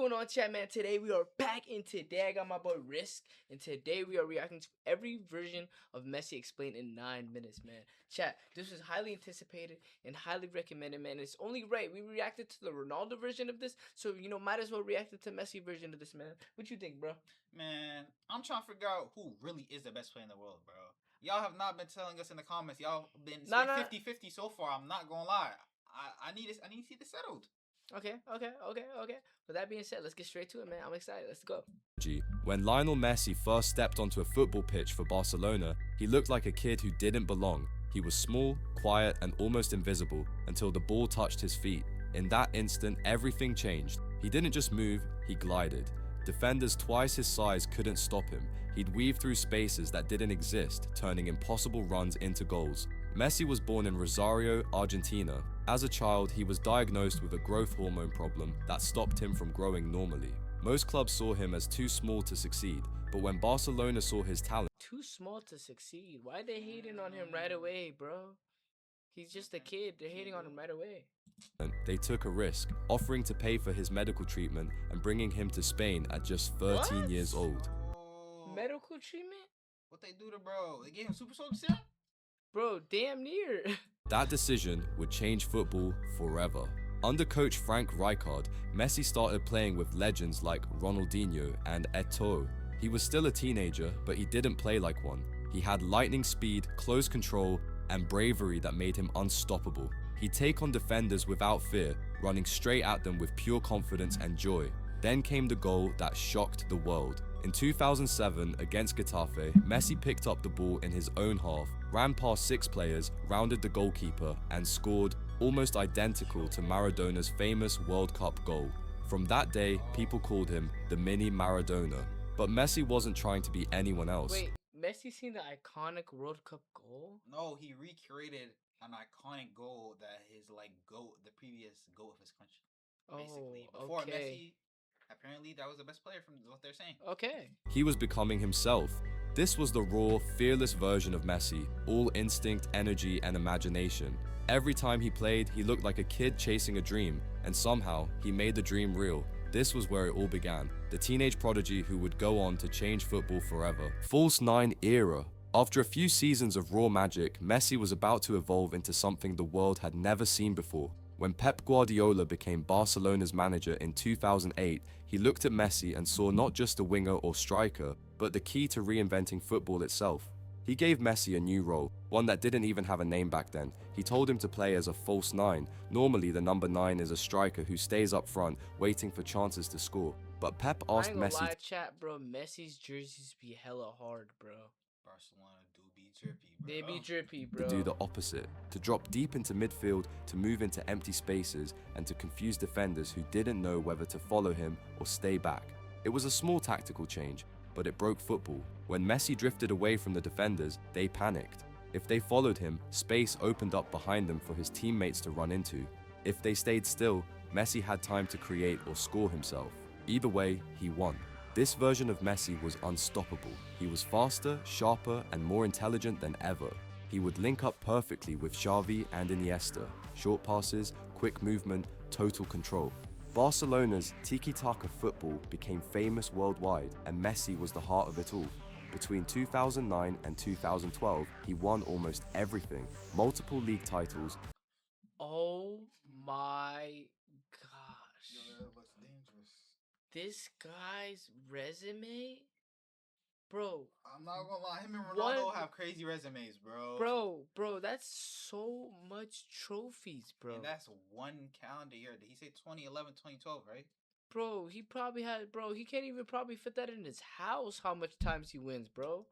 going on, chat, man? Today we are back, and today I got my boy Risk, and today we are reacting to every version of Messi explained in 9 minutes, man. Chat, this was highly anticipated and highly recommended, man. It's only right. We reacted to the Ronaldo version of this, so, might as well react to the Messi version of this, man. What you think, bro? Man, I'm trying to figure out who really is the best player in the world, bro. Y'all have not been telling us in the comments. Y'all been 50-50 so far. I'm not gonna lie. I need to see this settled. Okay. With that being said, let's get straight to it, man. I'm excited. Let's go. When Lionel Messi first stepped onto a football pitch for Barcelona, he looked like a kid who didn't belong. He was small, quiet, and almost invisible until the ball touched his feet. In that instant, everything changed. He didn't just move, he glided. Defenders twice his size couldn't stop him. He'd weave through spaces that didn't exist, turning impossible runs into goals. Messi was born in Rosario, Argentina. As a child, he was diagnosed with a growth hormone problem that stopped him from growing normally. Most clubs saw him as too small to succeed, but when Barcelona saw his talent, too small to succeed? Why they hating on him right away, bro? He's just a kid. They're hating on him right away. They took a risk, offering to pay for his medical treatment and bringing him to Spain at just 13 years old. Medical treatment? What they do to bro? They gave him super soldier serum? Bro, damn near. That decision would change football forever. Under coach Frank Rijkaard, Messi started playing with legends like Ronaldinho and Eto'o. He was still a teenager, but he didn't play like one. He had lightning speed, close control, and bravery that made him unstoppable. He'd take on defenders without fear, running straight at them with pure confidence and joy. Then came the goal that shocked the world. In 2007, against Getafe, Messi picked up the ball in his own half, ran past 6 players, rounded the goalkeeper, and scored, almost identical to Maradona's famous WorldCup goal. From that day, people called him the mini Maradona. But Messi wasn't trying to be anyone else. Wait, Messi seen the iconic World Cup goal? No, he recreated an iconic goal that his the previous goal of his country. Basically, before Messi, apparently that was the best player from what they're saying. Okay. He was becoming himself. This was the raw, fearless version of Messi, all instinct, energy, and imagination. Every time he played, he looked like a kid chasing a dream, and somehow, he made the dream real. This was where it all began, the teenage prodigy who would go on to change football forever. False 9 era. After a few seasons of raw magic, Messi was about to evolve into something the world had never seen before. When Pep Guardiola became Barcelona's manager in 2008, he looked at Messi and saw not just a winger or striker, but the key to reinventing football itself. He gave Messi a new role, one that didn't even have a name back then. He told him to play as a false 9. Normally, the number 9 is a striker who stays up front, waiting for chances to score. But Pep asked Messi... Lie, chat, bro. Messi's jerseys be hella hard, bro. Barcelona do be drippy, bro. They be drippy, bro. To do the opposite, to drop deep into midfield, to move into empty spaces, and to confuse defenders who didn't know whether to follow him or stay back. It was a small tactical change, but it broke football. When Messi drifted away from the defenders, they panicked. If they followed him, space opened up behind them for his teammates to run into. If they stayed still, Messi had time to create or score himself. Either way, he won. This version of Messi was unstoppable. He was faster, sharper, and more intelligent than ever. He would link up perfectly with Xavi and Iniesta. Short passes, quick movement, total control. Barcelona's tiki-taka football became famous worldwide, and Messi was the heart of it all. Between 2009 and 2012, he won almost everything. Multiple league titles. Oh my gosh. Yo, that looks dangerous. This guy's resume? Bro. I'm not gonna lie, him and Ronaldo have crazy resumes, bro. Bro, that's so much trophies, bro. And that's one calendar year. Did he say 2011, 2012, right? Bro, he probably had, he can't even probably fit that in his house how much times he wins, bro.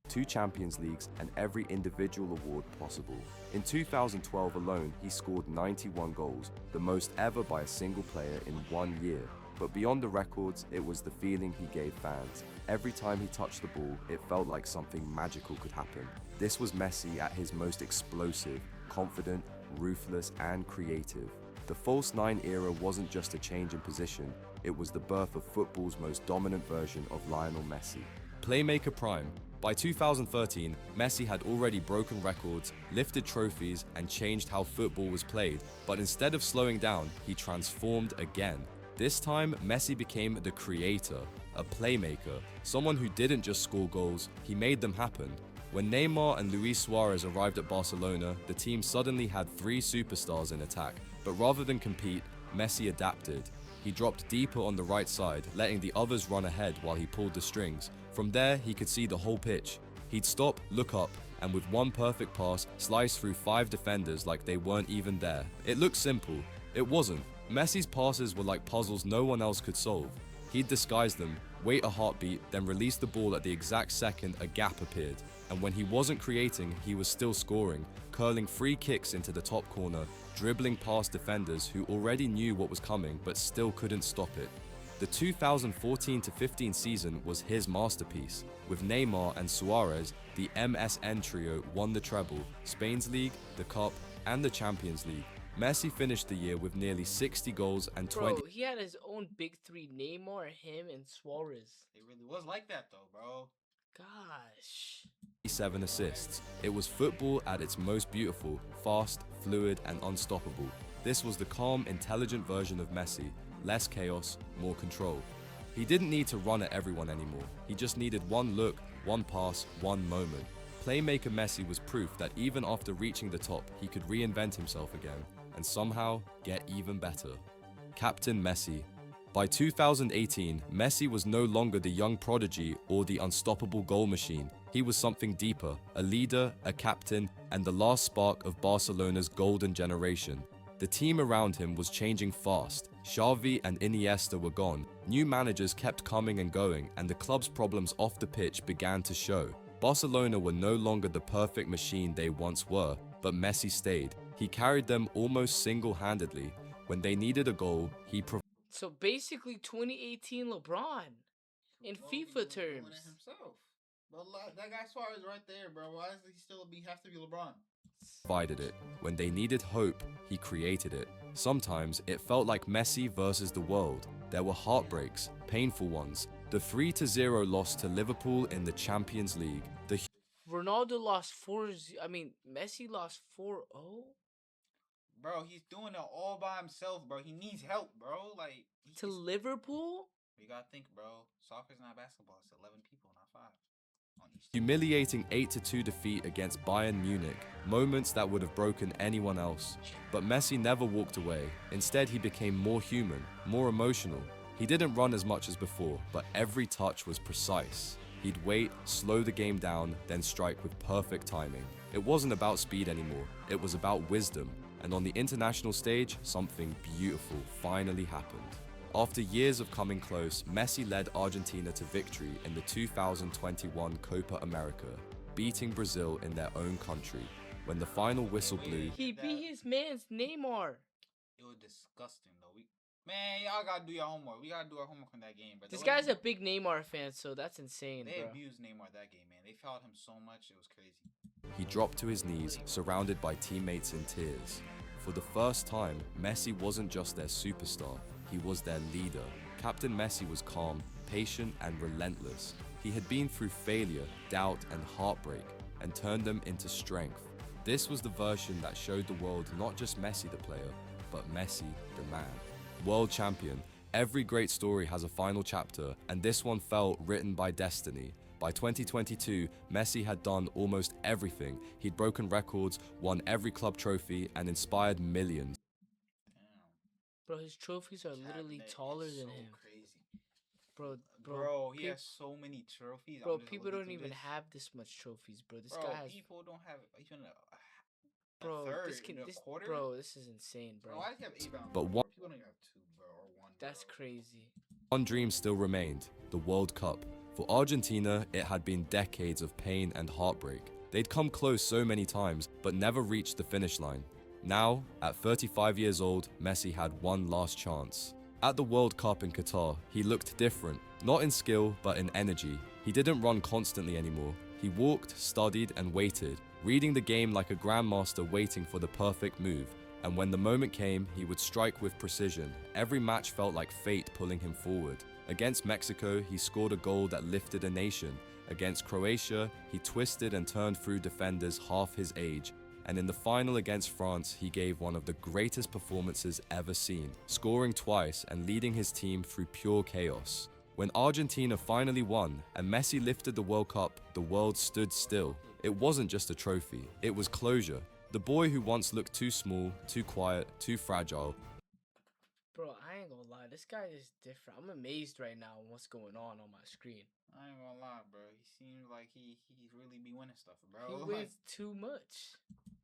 2 Champions Leagues and every individual award possible. In 2012 alone, he scored 91 goals, the most ever by a single player in 1 year. But beyond the records, it was the feeling he gave fans. Every time he touched the ball, it felt like something magical could happen. This was Messi at his most explosive, confident, ruthless, and creative. The false 9 era wasn't just a change in position, it was the birth of football's most dominant version of Lionel Messi. Playmaker prime. By 2013, Messi had already broken records, lifted trophies, and changed how football was played. But instead of slowing down, he transformed again. This time, Messi became the creator, a playmaker, someone who didn't just score goals, he made them happen. When Neymar and Luis Suarez arrived at Barcelona, the team suddenly had 3 superstars in attack, but rather than compete, Messi adapted. He dropped deeper on the right side, letting the others run ahead while he pulled the strings. From there, he could see the whole pitch. He'd stop, look up, and with one perfect pass, slice through 5 defenders like they weren't even there. It looked simple. It wasn't. Messi's passes were like puzzles no one else could solve. He'd disguise them, wait a heartbeat, then release the ball at the exact second a gap appeared. And when he wasn't creating, he was still scoring, curling free kicks into the top corner, dribbling past defenders who already knew what was coming but still couldn't stop it. The 2014-15 season was his masterpiece. With Neymar and Suarez, the MSN trio won the treble, Spain's league, the Cup, and the Champions League. Messi finished the year with nearly 60 goals and 20. Bro, he had his own big 3: Neymar, him, and Suarez. It really was like that though, bro. Gosh. 7 assists. It was football at its most beautiful, fast, fluid, and unstoppable. This was the calm, intelligent version of Messi. Less chaos, more control. He didn't need to run at everyone anymore. He just needed one look, one pass, one moment. Playmaker Messi was proof that even after reaching the top, he could reinvent himself again and somehow get even better. Captain Messi. By 2018, Messi was no longer the young prodigy or the unstoppable goal machine. He was something deeper, a leader, a captain, and the last spark of Barcelona's golden generation. The team around him was changing fast. Xavi and Iniesta were gone. New managers kept coming and going, and the club's problems off the pitch began to show. Barcelona were no longer the perfect machine they once were, but Messi stayed. He carried them almost single-handedly. When they needed a goal, he provided. So basically 2018 LeBron in Bro, he FIFA was doing terms. it himself. But that guy Suarez right there, bro. Why does he still have to be LeBron? Provided it. When they needed hope, he created it. Sometimes it felt like Messi versus the world. There were heartbreaks, painful ones. The 3-0 loss to Liverpool in the Champions League. Ronaldo lost Messi lost 4-0? Bro, he's doing it all by himself, bro. He needs help, bro. Like To Liverpool? You gotta think, bro. Soccer's not basketball. It's 11 people, not 5. On each team. Humiliating 8-2 defeat against Bayern Munich, moments that would have broken anyone else. But Messi never walked away. Instead, he became more human, more emotional. He didn't run as much as before, but every touch was precise. He'd wait, slow the game down, then strike with perfect timing. It wasn't about speed anymore, it was about wisdom. And on the international stage, something beautiful finally happened. After years of coming close, Messi led Argentina to victory in the 2021 Copa America, beating Brazil in their own country. When the final whistle blew, He beat his man's Neymar. It was disgusting, though. Man, y'all gotta do your homework. We gotta do our homework on that game, bro. This guy's a big Neymar fan, so that's insane, They bro. abused Neymar that game, man. They fouled him so much, it was crazy. he dropped to his knees, surrounded by teammates in tears. For the first time, Messi wasn't just their superstar, he was their leader. Captain Messi was calm, patient, and relentless. He had been through failure, doubt, and heartbreak, and turned them into strength. This was the version that showed the world not just Messi the player, but Messi the man. World champion. Every great story has a final chapter, and this one felt written by destiny. By 2022, Messi had done almost everything. He'd broken records, won every club trophy, and inspired millions. Damn. Bro, his trophies are literally Cabinet taller is than so him. Crazy. Bro, He has so many trophies. Bro, I'm just people looking don't through even this. have this much trophies, bro. This Bro, guy has. people don't have even a Bro, third, this quarter. bro, this is insane, bro. Bro, why does he have 8 bounds? But one- People don't even have 2, bro, or 1. That's bro. crazy. One dream still remained, the World Cup. For Argentina, it had been decades of pain and heartbreak. They'd come close so many times, but never reached the finish line. Now, at 35 years old, Messi had one last chance. At the World Cup in Qatar, he looked different, not in skill, but in energy. He didn't run constantly anymore. He walked, studied, and waited, reading the game like a grandmaster waiting for the perfect move. And when the moment came, he would strike with precision. Every match felt like fate pulling him forward. Against Mexico, he scored a goal that lifted a nation. Against Croatia, he twisted and turned through defenders half his age. and in the final against France, he gave one of the greatest performances ever seen, scoring twice and leading his team through pure chaos. When Argentina finally won and Messi lifted the World Cup, the world stood still. It wasn't just a trophy, it was closure. The boy who once looked too small, too quiet, too fragile. Bro, I ain't gonna lie, this guy is different. I'm amazed right now on what's going on my screen. I ain't gonna lie, bro. He seems like he really be winning stuff, bro. He wins too much.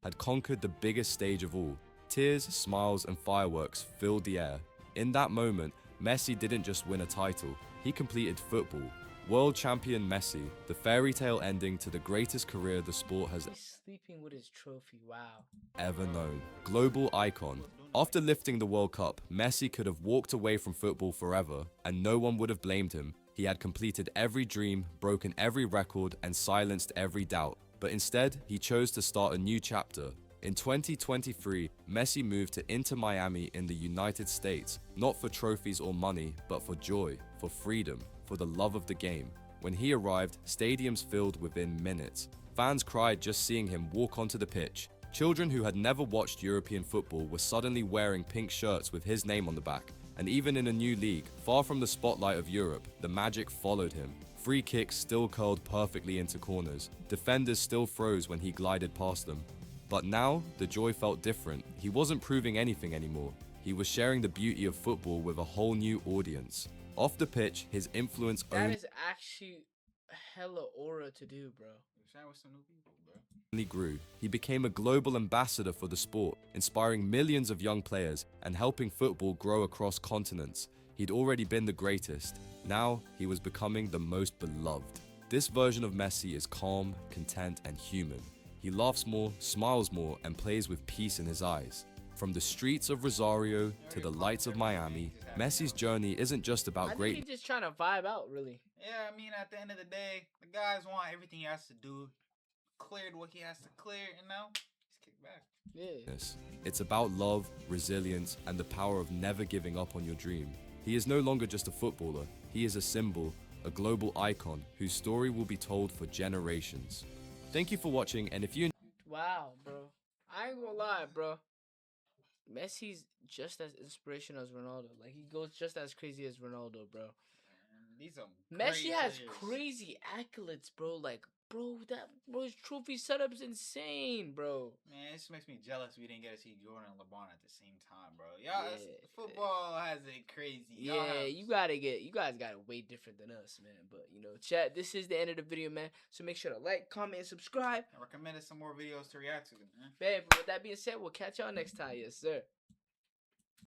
Had conquered the biggest stage of all. Tears, smiles, and fireworks filled the air. In that moment, Messi didn't just win a title, he completed football. World champion Messi, the fairy tale ending to the greatest career the sport has He's sleeping with his trophy, wow. ever known. Global icon. After lifting the World Cup, Messi could have walked away from football forever, and no one would have blamed him. He had completed every dream, broken every record, and silenced every doubt. But instead, he chose to start a new chapter. In 2023, Messi moved to Inter Miami in the United States, not for trophies or money, but for joy, for freedom, for the love of the game. When he arrived, stadiums filled within minutes. Fans cried just seeing him walk onto the pitch. Children who had never watched European football were suddenly wearing pink shirts with his name on the back. And even in a new league, far from the spotlight of Europe, the magic followed him. Free kicks still curled perfectly into corners. Defenders still froze when he glided past them. But now, the joy felt different. He wasn't proving anything anymore. He was sharing the beauty of football with a whole new audience. Off the pitch, his influence That is actually hella aura to do, bro. With some new people, bro. only grew. He became a global ambassador for the sport, inspiring millions of young players and helping football grow across continents. He'd already been the greatest. Now, he was becoming the most beloved. This version of Messi is calm, content, and human. He laughs more, smiles more, and plays with peace in his eyes. From the streets of Rosario to the lights of Miami, Messi's journey isn't just about I think he's just trying to vibe out, really. Yeah, I mean, at the end of the day, the guys want everything he has to do, cleared what he has to clear, and now he's kicked back. Yeah. It's about love, resilience, and the power of never giving up on your dream. He is no longer just a footballer. He is a symbol, a global icon whose story will be told for generations. Thank you for watching, and if you Wow, bro. I ain't gonna lie, bro. Messi's just as inspirational as Ronaldo. Like, he goes just as crazy as Ronaldo, bro. Man, these are Messi great has players. crazy accolades, bro. Like, bro, his trophy setup's insane, bro. Man, this makes me jealous we didn't get to see Jordan and LeBron at the same time, bro. Y'all, Yeah. football has it crazy. Y'all Yeah, have- you guys got it way different than us, man. But, chat, this is the end of the video, man. So make sure to like, comment, and subscribe. I recommended some more videos to react to, man. Man, but with that being said, we'll catch y'all next time. Yes, sir.